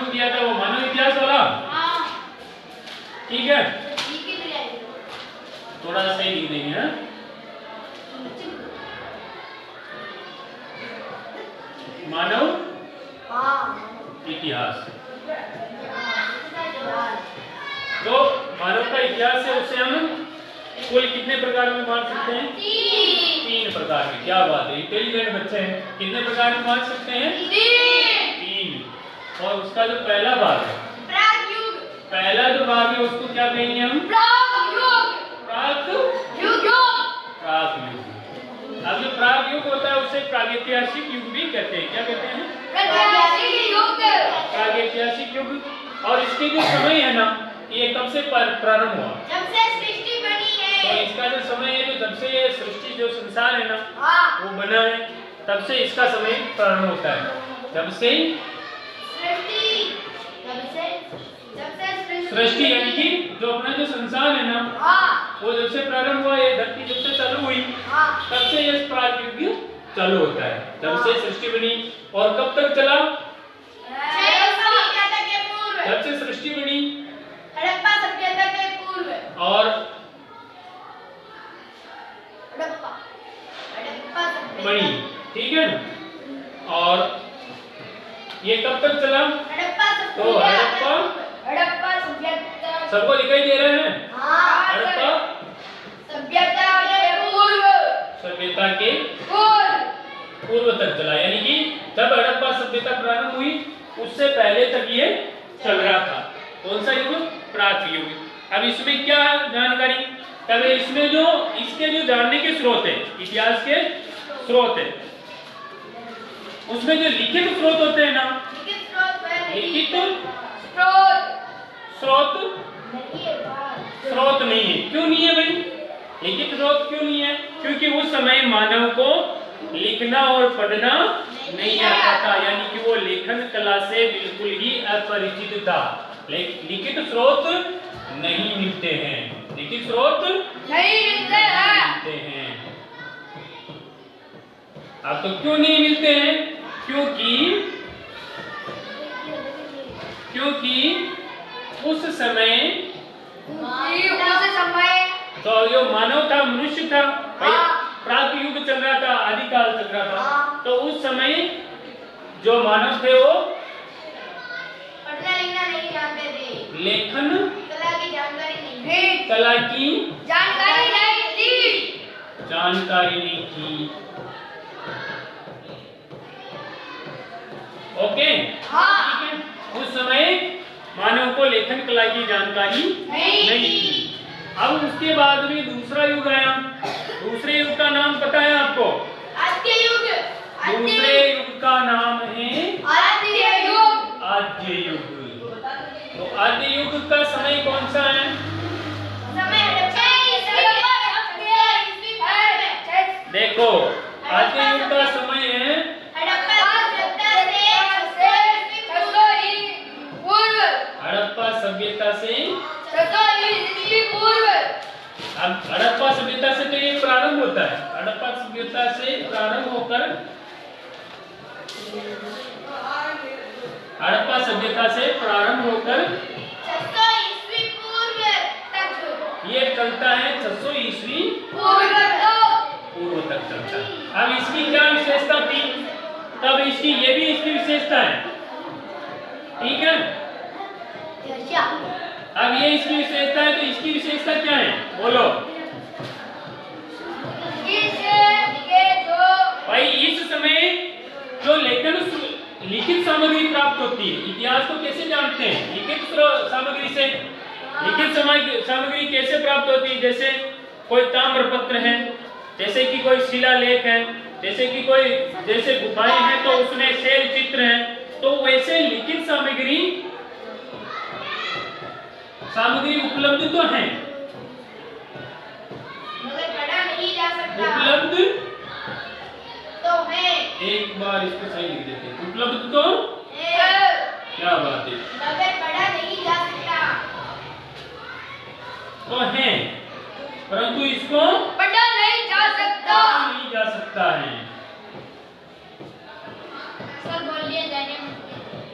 शुरू किया था वो मानव इतिहास वाला। ठीक है, थोड़ा सा सही लिख देंगे। मानव इतिहास। तो मानव का इतिहास है, उसे हम कुल कितने प्रकार में बांट सकते हैं? 3 प्रकार में। क्या बात है, इंटेलिजेंट बच्चे हैं। कितने प्रकार में बांट सकते हैं? 3। और उसका जो पहला भाग है, पहला जो भाग है उसको क्या कहेंगे हम? प्राक युग। अब जो प्राक युग होता है उसे प्रागैतिहासिक युग भी कहते हैं। क्या कहते हैं? प्रागैतिहासिक युग। और इसके जो समय है ना, ये कब से प्रारंभ हुआ? जब से सृष्टि बनी है। तो इसका जो समय है, जब से ये सृष्टि जो संसार है ना वो बना है, तब से इसका समय प्रारंभ होता है। जब से सृष्टि यानी कि जो अपना जो संसार है ना वो जब से प्रारंभ हुआ, ये धरती जब से चालू हुई तब से ये प्राक युग चालू होता है। जब से सृष्टि बनी। और कब तक चला? जब से सृष्टि बनी हड़प्पा सभ्यता के पूर्व। और बनी, ठीक है ना। और ये कब तक चला? तो हड़प्पा सभ्यता सबको दिखाई दे रहा है? हड़प्पा सभ्यता के पूर्व। सभ्यता के पूर्व तक चला, यानी कि जब हड़प्पा सभ्यता प्रारंभ हुई उससे पहले तक ये चल रहा था। कौन सा युग? प्राक युग। अब इसमें क्या जानकारी? तब इसमें जो इसके जो जानने के स्रोत है, इतिहास के स्रोत है, उसमें जो लिखित स्रोत होते हैं ना, लिखित स्रोत नहीं है। क्यों नहीं है भाई? लिखित स्रोत क्यों नहीं है? क्योंकि उस समय मानव को लिखना और पढ़ना नहीं आता था, यानी कि वो लेखन कला से बिल्कुल ही अपरिचित था। लिखित स्रोत नहीं मिलते हैं। लिखित स्रोत नहीं मिलते हैं। अब तो क्यों नहीं मिलते हैं? क्योंकि उस समय तो जो मानव था, मनुष्य था, प्राक युग चल रहा था, आदिकाल चल रहा था। तो उस समय जो मानव थे वो पढ़ना लिखना नहीं जानते थे। लेखन कला की जानकारी नहीं थी। ओके, ठीक है। उस समय मानव को लेखन कला की जानकारी नहीं थी। अब उसके बाद में दूसरा युग आया। दूसरे युग का नाम पता है आपको? आद्य युग। दूसरे युग का नाम है आद्य युग। आद्य युग। तो आद्य युग का समय कौन सा है? देखो, आद्य युग का समय है हड़प्पा सभ्यता से पूर्व। अब हड़प्पा सभ्यता से तो ये प्रारंभ होता है। हड़प्पा सभ्यता से प्रारंभ होकर हड़प्पा सभ्यता से प्रारंभ होकर 600 ईस्वी पूर्व तक ये चलता है। 600 ईस्वी पूर्व तक चलता है। अब इसकी क्या विशेषता थी? तब इसकी ये भी इसकी विशेषता है, ठीक है। अब ये इसकी विशेषता है, तो इसकी विशेषता क्या है? बोलो भाई। इस समय जो लिखित सामग्री प्राप्त होती है, इतिहास को कैसे जानते हैं? लिखित सामग्री से। लिखित सामग्री कैसे प्राप्त होती है? जैसे कोई ताम्रपत्र है, जैसे कि कोई शिलालेख है, जैसे कि कोई जैसे गुफाएं हैं तो उसमें शैल चित्र हैं। तो वैसे लिखित सामग्री उपलब्ध तो है, मगर पढ़ा नहीं जा सकता। उपलब्ध तो है। एक बार इसको सही लिख देते हैं। उपलब्ध तो क्या बात है, मगर पढ़ा नहीं जा सकता। तो है, परंतु इसको पढ़ा नहीं जा सकता। नहीं जा सकता है। सर बोलिए जाने।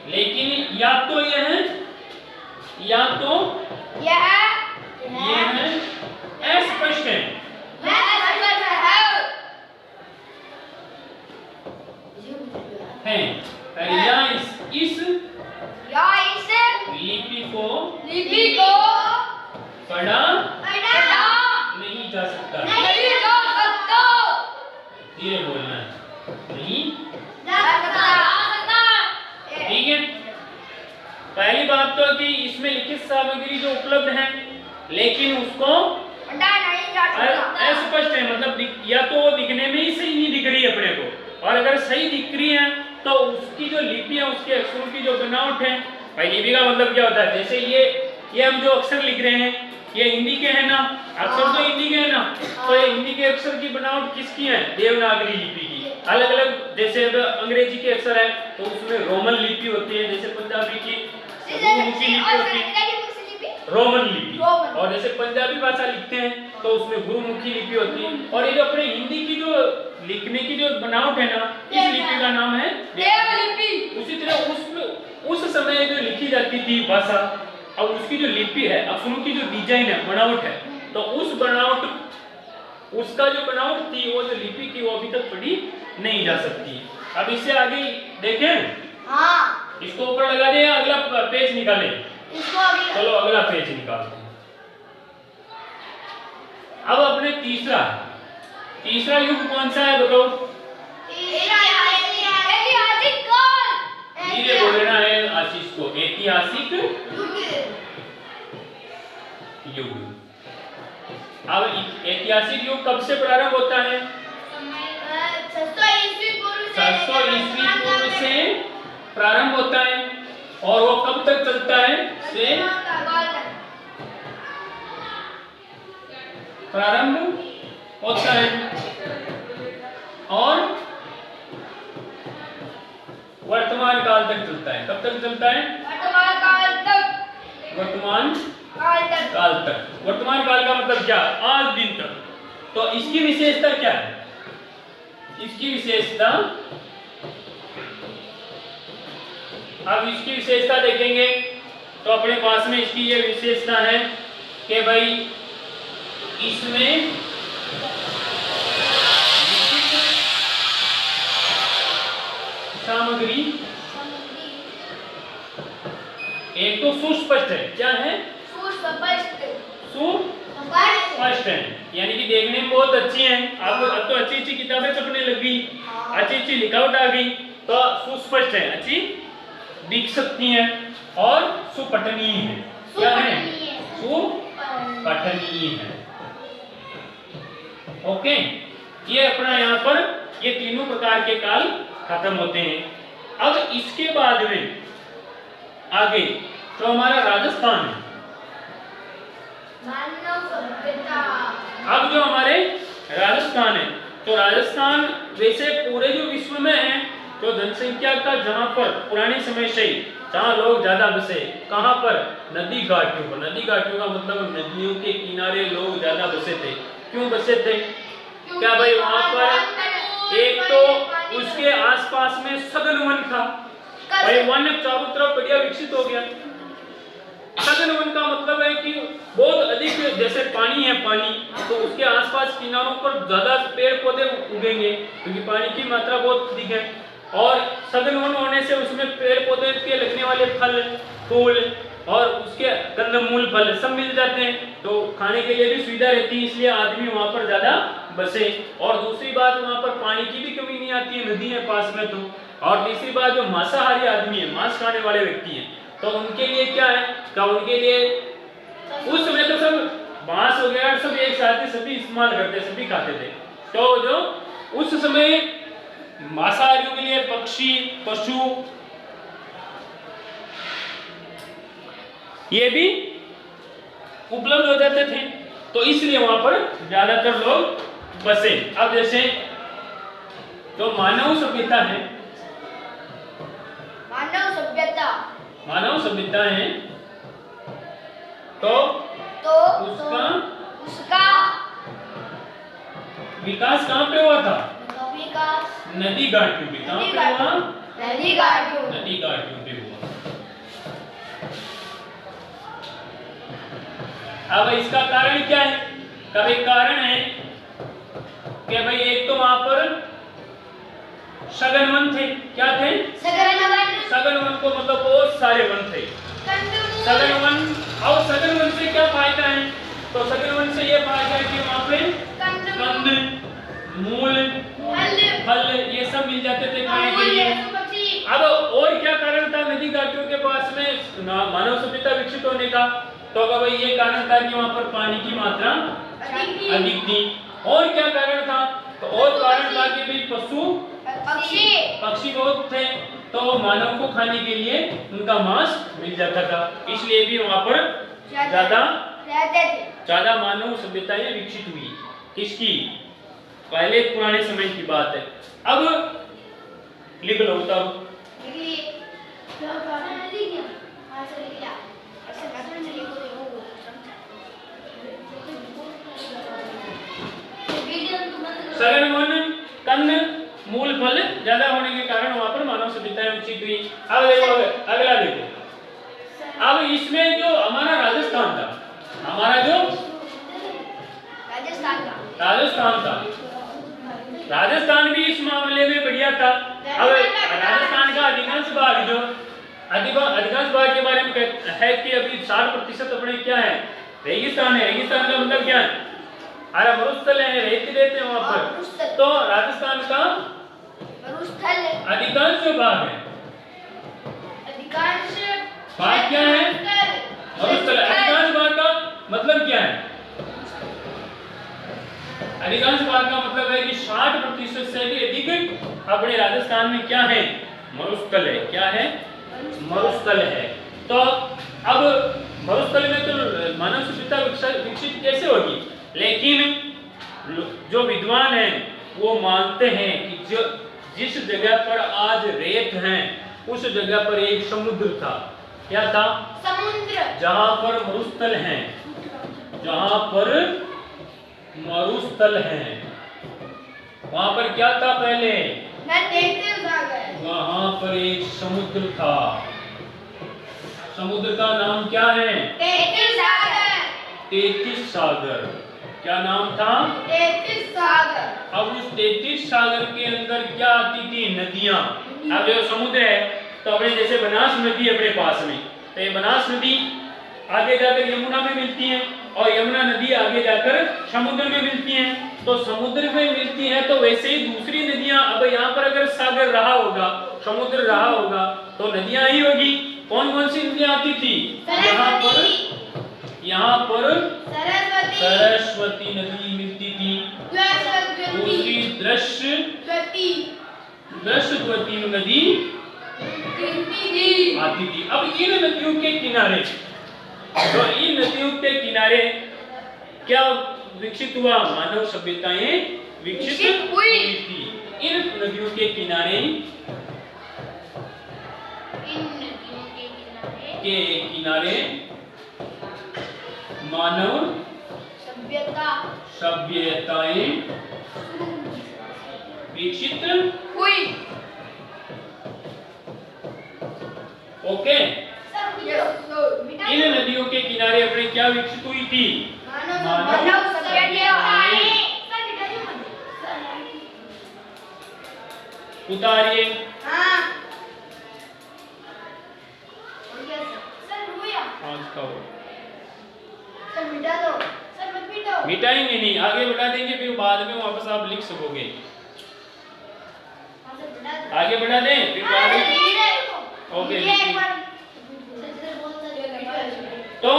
लेकिन या तो ये है या तो यह ये है, अस्पष्ट है। है या इस लिपि को पढ़ा नहीं जा सकता। धीरे बोलना है, नहीं। ठीक है, पहली बात तो कि इसमें लिखित सामग्री जो उपलब्ध है लेकिन उसको अस्पष्ट है, मतलब या तो वो दिखने में ही सही नहीं दिख रही है अपने को, और अगर सही दिख रही है तो उसकी जो लिपि है, उसके अक्षरों की जो बनावट है। भाई लिपि का मतलब क्या होता है, जैसे ये हम जो अक्षर लिख रहे हैं ये हिंदी के हैं ना, अक्षर तो हिंदी के हैं ना, तो ये हिंदी के अक्षर की बनावट किसकी है, देवनागरी लिपि की। अलग अलग जैसे अंग्रेजी के अक्षर है तो उसमें रोमन लिपि होती है, जैसे पंजाबी की गुरुमुखी लिपि होती है रोमन लिपि, और जैसे पंजाबी भाषा लिखते हैं तो उसमें गुरुमुखी लिपि होती है। और ये जो अपने हिंदी की जो लिखने की जो बनावट है ना, इस लिपि का नाम है देवलिपि। उसी तरह उस समय जो लिखी जाती थी भाषा, अब उसकी जो लिपि है, अक्षरों की जो डिजाइन है, बनावट है, तो उस बनावट उसका जो बनावट थी, वो जो लिपि की, वो अभी तक पढ़ी नहीं जा सकती। अब इससे आगे देखें, हाँ, इसको ऊपर लगा दे, अगला पेज निकालें। चलो अगला पेज निकालते हैं। अब अपने तीसरा युग कौन सा है बताओ? धीरे बोलना है आशीष को, ऐतिहासिक युग। अब ऐतिहासिक युग कब से प्रारंभ होता है? 600 ईस्वी पूर्व से प्रारंभ होता है, और वो कब तक चलता है? से प्रारंभ होता है और वर्तमान काल तक चलता है। कब तक चलता है? वर्तमान काल तक। वर्तमान काल का मतलब क्या? आज दिन तक। तो इसकी विशेषता क्या है? इसकी विशेषता, अब इसकी विशेषता देखेंगे तो अपने पास में इसकी ये विशेषता है कि भाई इसमें सामग्री एक तो सुस्पष्ट है। क्या है? सुस्पष्ट है, यानी कि देखने में बहुत अच्छी है। आपको अब तो अच्छी अच्छी किताबें छपने लग गई, अच्छी अच्छी लिखावट आ गई, तो सुस्पष्ट है, अच्छी दिख सकती है और सुपठनीय है। क्या है? सुपठनीय है। ओके, ये अपना यहाँ पर ये तीनों प्रकार के काल खत्म होते हैं। अब इसके बाद में आगे तो हमारा राजस्थान है। अब जो हमारे राजस्थान है, तो राजस्थान वैसे पूरे जो विश्व में है तो जनसंख्या का जहाँ पर पुराने समय से जहाँ लोग ज्यादा बसे, कहाँ पर? नदी घाटियों पर। नदी घाटियों का मतलब नदियों के किनारे लोग ज्यादा बसे थे। क्यों बसे थे? क्या भाई वहाँ पर एक तो उसके आसपास में सघन वन था, भाई वन चारों तरफ बढ़िया विकसित हो गया। सघन वन का मतलब है कि बहुत अधिक, जैसे पानी है, पानी तो उसके आसपास किनारों पर ज्यादा पेड़ पौधे उगेंगे क्योंकि पानी की मात्रा बहुत अधिक है, और सघन वन होने से उसमें पेड़ पौधे के लगने वाले फल फूल और उसके कंदमूल फल सब मिल जाते हैं, तो खाने के लिए भी सुविधा रहती है, इसलिए आदमी वहाँ पर ज्यादा बसे। और दूसरी बात, वहाँ पर पानी की भी कमी नहीं आती है, नदी है पास में तो। और तीसरी बात, जो मांसाहारी आदमी है, मांस खाने वाले व्यक्ति हैं, तो उनके लिए क्या है, क्या उनके लिए उस समय तो सब मांस वगैरह सब एक साथ ही सभी इस्तेमाल करते, सभी खाते थे। तो जो उस समय मांसाहारियों के लिए पक्षी पशु ये भी उपलब्ध हो जाते थे, तो इसलिए वहां पर ज्यादातर लोग बसे। अब जैसे जो मानव सभ्यता है, मानव सभ्यता है तो उसका विकास कहाँ पे हुआ था? नदी घाटियों पे। कहाँ पे हुआ? नदी घाटियों पे हुआ। अब इसका कारण क्या है? कभी कारण है कि भाई एक तो वहां पर सघन वन थे। क्या थे? सघन वन को मतलब बहुत सारे वन थे सघन वन। और सघन वन से क्या फायदा है? तो सघन वन से ये फायदा है कि वहां पे कंद, मूल, फल ये सब मिल जाते थे खाने के लिए। अब और क्या कारण था नदी घाटियों के पास में मानव सभ्यता विकसित होने का? तो अगर भाई ये कारण था कि वहां पर पानी की मात्रा अधिक थी। और क्या कारण था? तो और कारण था कि भाई पशु पक्षी बहुत थे, तो मानव को खाने के लिए उनका मांस मिल जाता था, इसलिए भी वहां पर ज्यादा मानव सभ्यताएं विकसित हुई। किसकी? पहले पुराने समय की बात है। अब लिख लो, उतारो। सघन वन, कंद, मूल, फल ज्यादा होने के कारण वहां पर मानव सभ्यताएं विकसित हुई। अब देखो अगला देखो। अब इसमें जो हमारा राजस्थान था, हमारा जो राजस्थान भी इस मामले में बढ़िया था। अब राजस्थान का अधिकांश भाग के बारे में है कि अभी 60% अपने क्या है? रेगिस्तान है। रेगिस्तान का मतलब क्या है? अरे मरुस्थल है, रेत देते हैं वहां पर। तो राजस्थान का अधिकांश जो भाग है, भाग क्या है? मरुस्थल। अधिकांश भाग का मतलब क्या है? अधिकांश भाग का मतलब है कि 60% से भी अधिक अपने राजस्थान में क्या है? मरुस्थल है। क्या है? मरुस्थल है। तो अब मरुस्थल में तो मानव सभ्यता विकसित कैसे होगी? लेकिन जो विद्वान हैं वो मानते हैं कि जिस जगह पर आज रेत है उस जगह पर एक समुद्र था। क्या था? समुद्र। जहां पर मरुस्थल है, जहां पर मरुस्थल है वहां पर क्या था पहले? वहां पर एक समुद्र था। समुद्र का नाम क्या है? तैतीस सागर। क्या नाम था? 33 सागर। अब उस 33 सागर के अंदर क्या आती थी? नदियां। अब जो समुद्र है तो अपने जैसे बनास नदी अपने पास में, तो ये बनास नदी आगे जाकर यमुना में मिलती है और यमुना नदी आगे जाकर समुद्र में मिलती है। तो समुद्र में मिलती है तो वैसे ही दूसरी नदियां, अब यहाँ पर अगर सागर रहा होगा, समुद्र रहा होगा तो नदियां ही होगी। कौन कौन सी नदियां आती थी? यहाँ पर सरस्वती नदी मिलती थी। दूसरी दृश्यवती नदी आती थी। अब इन नदियों के किनारे, तो इन नदियों के किनारे क्या विकसित हुआ? मानव सभ्यताएं विकसित हुई थी। इन नदियों के किनारे मानव सभ्यताएं विकसित हुई। ओके। इन नदियों के किनारे अपने क्या विकसित हुई थी? मानव सभ्यताएं। उतारिए। मिटाएंगे नहीं, आगे बढ़ा देंगे, फिर बाद में वापस आप लिख सकोगे। आगे बढ़ा दें फिर बाद में। ओके। तो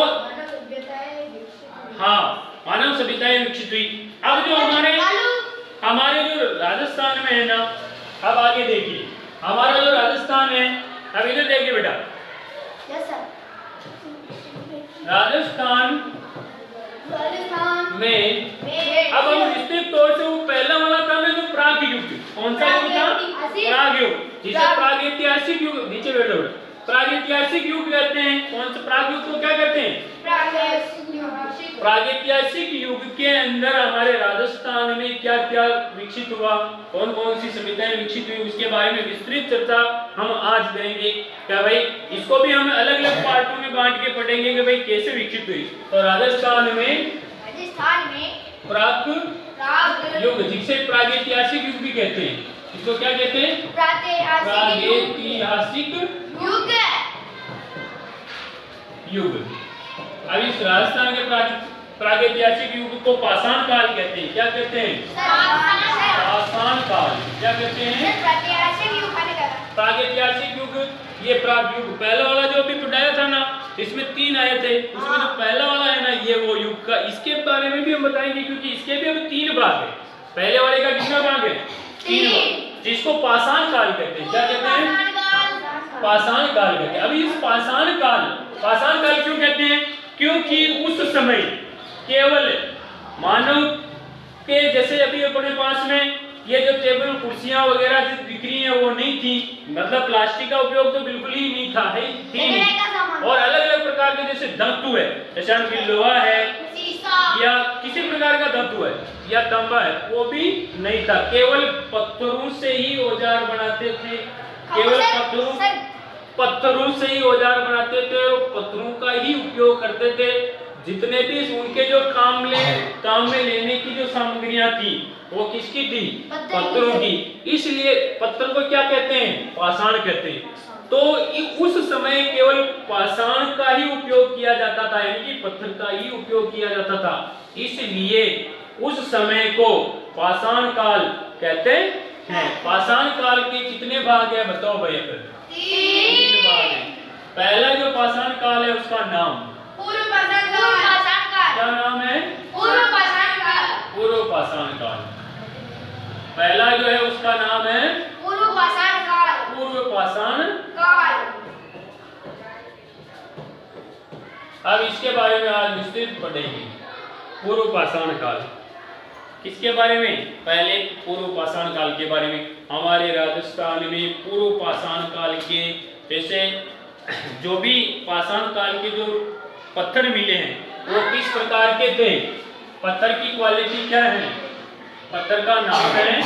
हाँ, मानव सभ्यताएं विकसित हुई। अब जो हमारे जो राजस्थान में है ना, अब आगे देखिए हमारा जो राजस्थान है, अब इधर देखिए बेटा। राजस्थान में अब हम निश्चित तौर से वो पहला वाला था ना जो प्राग युग। कौन सा युग था? प्राग युग, जिसे प्रागैतिहासिक युग, नीचे बैठो, प्रागैतिहासिक युग कहते हैं। कौन सा प्राग युग को क्या कहते हैं? प्रागैतिहासिक युग के अंदर हमारे राजस्थान में क्या क्या विकसित हुआ, कौन कौन सी सभ्यताएं विकसित हुई, उसके बारे में विस्तृत चर्चा हम आज करेंगे क्या भाई, इसको भी हम अलग अलग पार्टों में बांट के पढ़ेंगे कि भाई कैसे विकसित हुई। तो राजस्थान में प्राक युग, जिसे प्रागैतिहासिक युग भी कहते हैं, इसको क्या कहते हैं, प्रागैतिहासिक युग। अब इस राजस्थान के प्रागैतिहासिक युग को पाषाण काल कहते हैं। क्या कहते हैं, पाषाण काल। क्या कहते हैं, प्रागैतिहासिक युग। ये प्राग युग पहला वाला जो अभी पढ़ाया था ना, इसमें 3 आए थे, उसमें जो पहला वाला है ना, ये वो युग का, इसके बारे में भी हम बताएंगे क्योंकि इसके भी अब 3 भाग है। पहले वाले का कितना भाग है, 3 भाग, जिसको पाषाण काल कहते हैं। क्या कहते हैं, पाषाण काल कहते हैं। अभी इस पाषाण काल क्यों कहते हैं, क्योंकि उस समय केवल मानव के जैसे अभी अपने पास में ये जो टेबल कुर्सियां वगैरह जो दिख रही हैं वो नहीं थी, मतलब प्लास्टिक का उपयोग तो बिल्कुल ही नहीं था, है थी नहीं। और अलग अलग प्रकार के जैसे धातु है, जैसे लोहा है या किसी प्रकार का धातु है या तांबा है, वो भी नहीं था। केवल पत्थरों से ही औजार बनाते थे, केवल पत्थरों से ही औजार बनाते थे और पत्थरों का ही उपयोग करते थे। जितने भी उनके जो काम में लेने की जो सामग्रियां थी वो किसकी थी, पत्थरों की। इसलिए पत्थर को क्या कहते हैं, पाषाण कहते हैं। तो उस समय केवल पाषाण का ही उपयोग किया जाता था, यानी कि पत्थर का ही उपयोग किया जाता था। इसलिए उस समय को पाषाण काल कहते हैं। पाषाण काल के कितने भाग है बताओ भैया, 3 भाग है। पहला जो पाषाण काल है उसका नाम क्या नाम है, पूर्व पाषाण काल। पहला जो है उसका नाम है पूर्व पाषाण काल। अब इसके बारे में आज विस्तृत पढ़ेंगे। पूर्व पाषाण काल किसके बारे में, पहले पूर्व पाषाण काल के बारे में। हमारे राजस्थान में पूर्व पाषाण काल के जैसे जो भी पाषाण काल के जो पत्थर मिले हैं वो किस प्रकार के थे, पत्थर की क्वालिटी क्या है, पत्थर का नाम है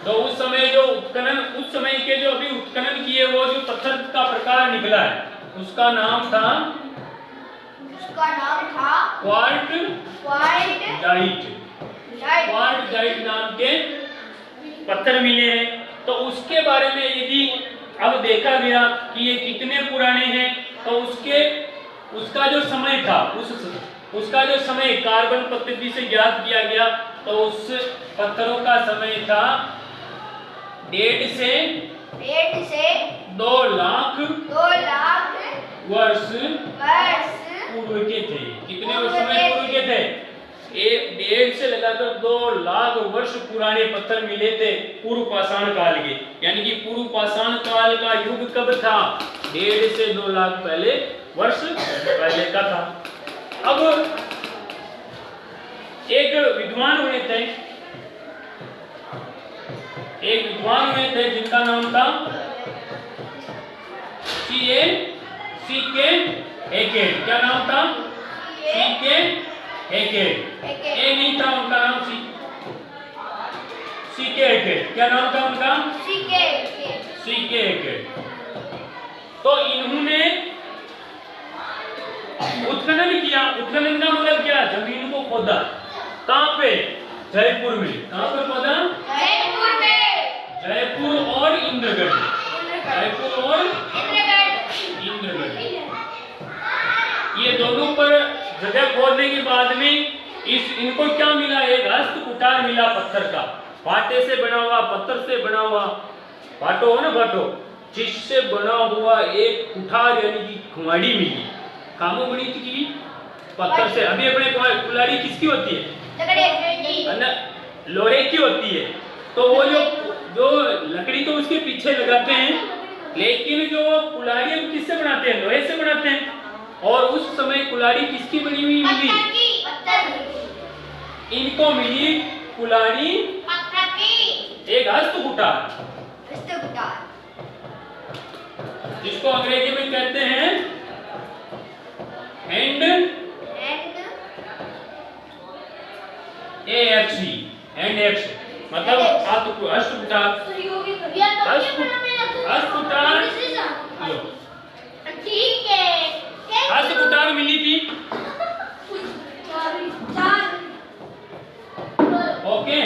तो उस समय जो उत्खनन, उस समय के जो अभी उत्खनन किए वो जो पत्थर का प्रकार निकला है उसका नाम था क्वार्टजाइट नाम के पत्थर मिले हैं। तो उसके बारे में यदि अब देखा गया कि ये कितने पुराने हैं, तो उसका जो समय था, उसका जो समय कार्बन पद्धति से ज्ञात किया गया, तो उस पत्थरों का समय था 1.5 से 2 लाख वर्ष पूर्व के थे। कितने वर्ष समय पूर्व के थे, 1.5 से लगाकर 2 लाख वर्ष पुराने पत्थर मिले थे पूर्व पाषाण काल के। यानी कि पूर्व पाषाण काल का युग कब था, 1.5 से 2 लाख वर्ष पहले का था। अब एक विद्वान हुए थे जिनका नाम था C.K. हेकेट। क्या नाम था, C.K. हेकेट। ए नहीं था उनका नाम, C.K. हेकेट। क्या नाम था उनका, C.K. हेकेट। तो इन्होंने उत्खनन किया। उत्खनन का मतलब क्या, जमीन को खोदा। कहाँ पे, जयपुर में। कहाँ पर खोदा, जयपुर और इंद्रगढ़। ये दोनों पर जगह खोदने के बाद में इनको क्या मिला, एक हस्त कुठार मिला पत्थर का, भाटे से बना हुआ, पत्थर से बना हुआ, भाटो हो ना, भाटो, जिससे बना हुआ एक कुठार यानी कि कुल्हाड़ी मिली। कामो बनी थी पत्थर से। अभी अपने कुल्हाड़ी किसकी होती है, लोहे की होती है। तो वो जो लकड़ी तो उसके पीछे लगाते हैं, लेकिन जो कुल्हाड़ी हम किससे बनाते हैं, लोहे से बनाते हैं। और उस समय कुल्हाड़ी किसकी बनी हुई मिली, इनको मिली कुल्हाड़ी एक हस्त कुठार, जिसको अंग्रेजी में कहते हैं एक्सी एंड एक्स मतलब अष्टपुटार लो ठीक है अष्टपुटार मिली थी। ओके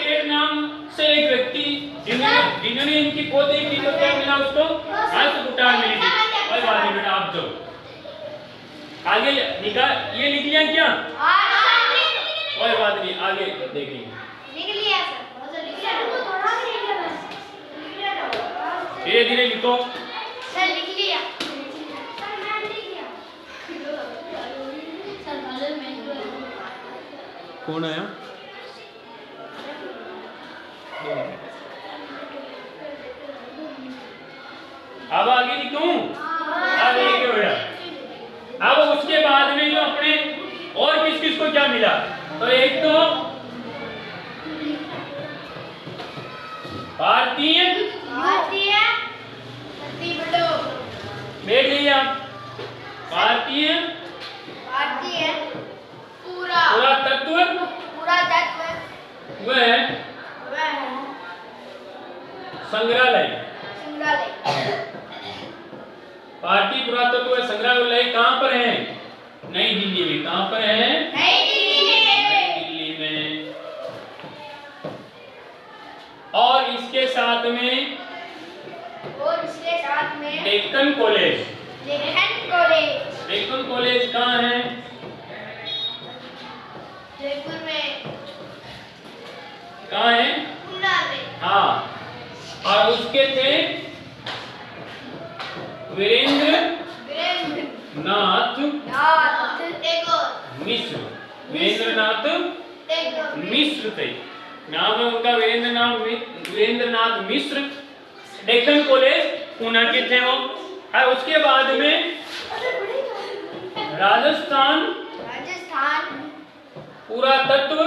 एक नाम से एक व्यक्ति जिन्होंने इनकी खोज की तो क्या मिला उसको अष्टपुटार मिली थी। कोई बात नहीं बेटा आप जो आगे निकाल ये लिख लिया क्या? कोई बात नहीं आगे देखेंगे। धीरे धीरे लिखो। सर लिख लिया। कौन आया? अब आगे लिखूं? अब एक बेटा अब उसके बाद में जो अपने और किस किस को क्या मिला तो एक तो भारतीय बैठ गई आप भारतीय पूरा तत्व वह संग्रहालय भारतीय पुरातत्व संग्रहालय कहाँ पर है? नई दिल्ली में। कहाँ पर है? नई दिल्ली में। और इसके साथ में डेक्कन कॉलेज। डेक्कन कॉलेज कहाँ है? जयपुर में। कहाँ है? हाँ और उसके थे वीरेंद्र नाथ मिश्र। वीरेंद्रनाथ मिश्र थे नाम है उनका वीरेंद्रनाथ मिश्र। डेक्कन कॉलेज पुणे के थे वो। है उसके बाद में राजस्थान पुरातत्व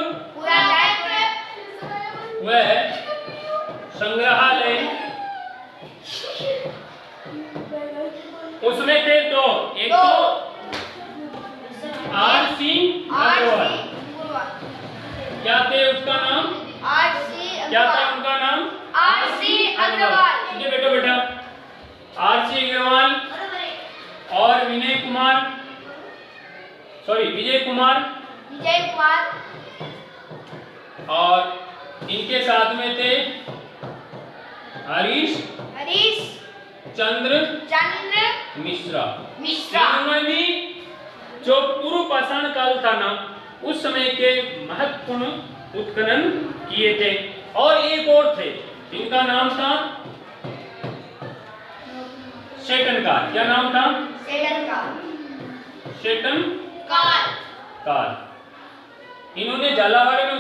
वह संग्रहालय उसमें थे दो एक तो R.C. अग्रवाल। क्या थे उसका नाम? क्या था उनका नाम? अग्रवाल। ये बेटा R.C. अग्रवाल और विजय कुमार और इनके साथ में थे हरीश चंद्र मिश्रा। इन्होंने भी जो पूर्व पाषाण काल था ना उस समय के महत्वपूर्ण उत्खनन किए थे। और एक और थे जिनका नाम था शेटनकार। क्या नाम था? शेटनकार। इन्होंने झालावाड़ में